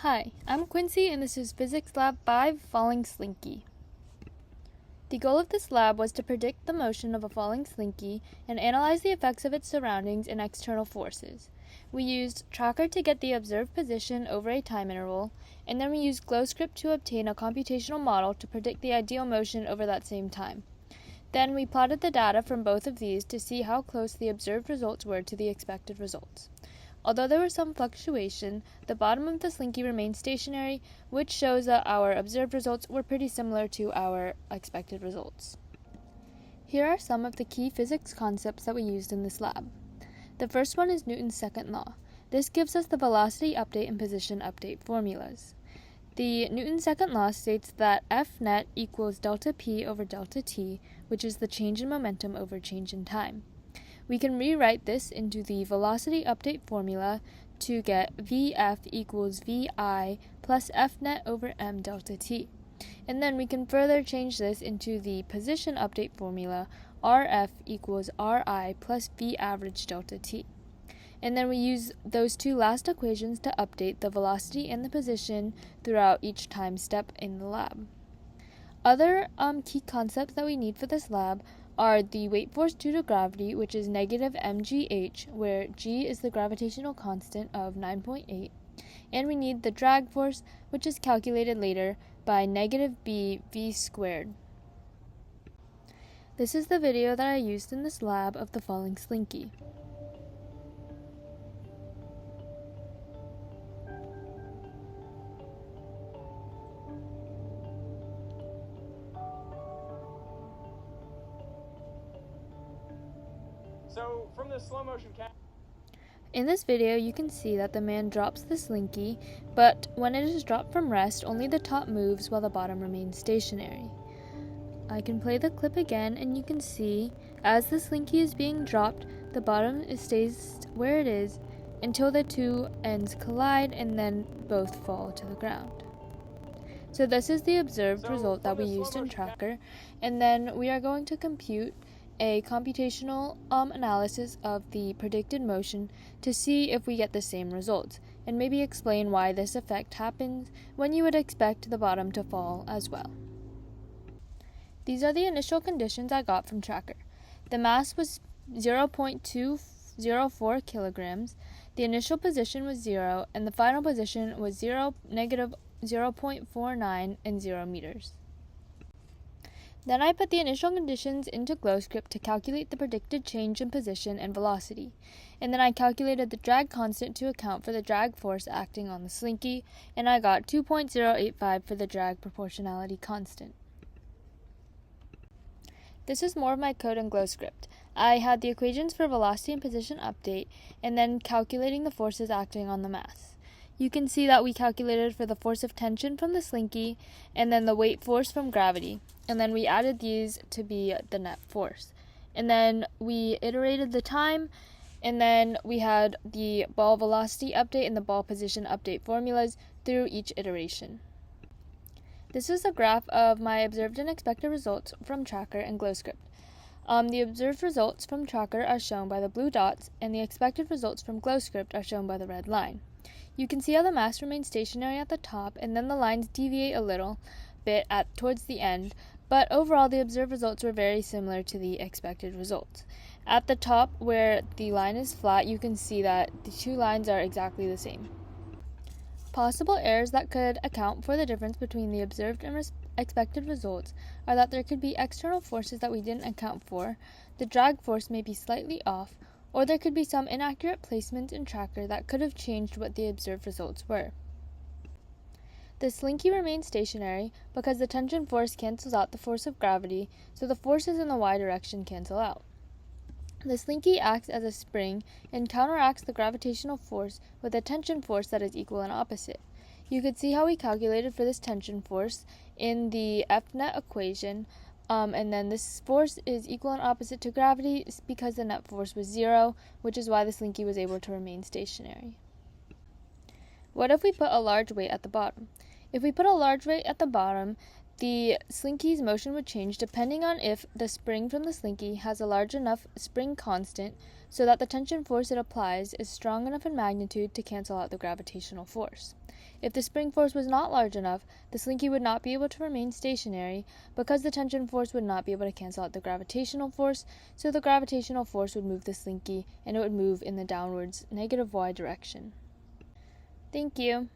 Hi, I'm Quincy and this is Physics Lab 5, Falling Slinky. The goal of this lab was to predict the motion of a falling slinky and analyze the effects of its surroundings and external forces. We used Tracker to get the observed position over a time interval, and then we used GlowScript to obtain a computational model to predict the ideal motion over that same time. Then we plotted the data from both of these to see how close the observed results were to the expected results. Although there was some fluctuation, the bottom of the slinky remained stationary, which shows that our observed results were pretty similar to our expected results. Here are some of the key physics concepts that we used in this lab. The first one is Newton's second law. This gives us the velocity update and position update formulas. The Newton's second law states that F net equals delta P over delta T, which is the change in momentum over change in time. We can rewrite this into the velocity update formula to get Vf equals Vi plus F net over m delta t. And then we can further change this into the position update formula, Rf equals Ri plus V average delta t. And then we use those two last equations to update the velocity and the position throughout each time step in the lab. Other key concepts that we need for this lab are the weight force due to gravity, which is negative mgh, where g is the gravitational constant of 9.8, and we need the drag force, which is calculated later by negative b v squared. This is the video that I used in this lab of the falling slinky. So, from the slow motion In this video, you can see that the man drops the slinky, but when it is dropped from rest, only the top moves while the bottom remains stationary. I can play the clip again, and you can see, as the slinky is being dropped, the bottom stays where it is until the two ends collide and then both fall to the ground. So this is the observed result that we used in Tracker, and then we are going to compute a computational analysis of the predicted motion to see if we get the same results, and maybe explain why this effect happens when you would expect the bottom to fall as well. These are the initial conditions I got from Tracker. The mass was 0.204 kilograms, the initial position was 0, and the final position was negative 0.49 and 0 meters. Then I put the initial conditions into GlowScript to calculate the predicted change in position and velocity, and then I calculated the drag constant to account for the drag force acting on the slinky, and I got 2.085 for the drag proportionality constant. This is more of my code in GlowScript. I had the equations for velocity and position update, and then calculating the forces acting on the mass. You can see that we calculated for the force of tension from the slinky, and then the weight force from gravity, and then we added these to be the net force. And then we iterated the time, and then we had the ball velocity update and the ball position update formulas through each iteration. This is a graph of my observed and expected results from Tracker and GlowScript. The observed results from Tracker are shown by the blue dots, and the expected results from GlowScript are shown by the red line. You can see how the mass remains stationary at the top, and then the lines deviate a little bit towards the end, but overall the observed results were very similar to the expected results. At the top, where the line is flat, you can see that the two lines are exactly the same. Possible errors that could account for the difference between the observed and expected results are that there could be external forces that we didn't account for, the drag force may be slightly off, or there could be some inaccurate placement in Tracker that could have changed what the observed results were. The slinky remains stationary because the tension force cancels out the force of gravity, so the forces in the y direction cancel out. The slinky acts as a spring and counteracts the gravitational force with a tension force that is equal and opposite. You could see how we calculated for this tension force in the F net equation, and then this force is equal and opposite to gravity because the net force was 0, which is why the slinky was able to remain stationary. What if we put a large weight at the bottom? If we put a large weight at the bottom, the slinky's motion would change depending on if the spring from the slinky has a large enough spring constant so that the tension force it applies is strong enough in magnitude to cancel out the gravitational force. If the spring force was not large enough, the slinky would not be able to remain stationary because the tension force would not be able to cancel out the gravitational force, so the gravitational force would move the slinky and it would move in the downwards negative y direction. Thank you.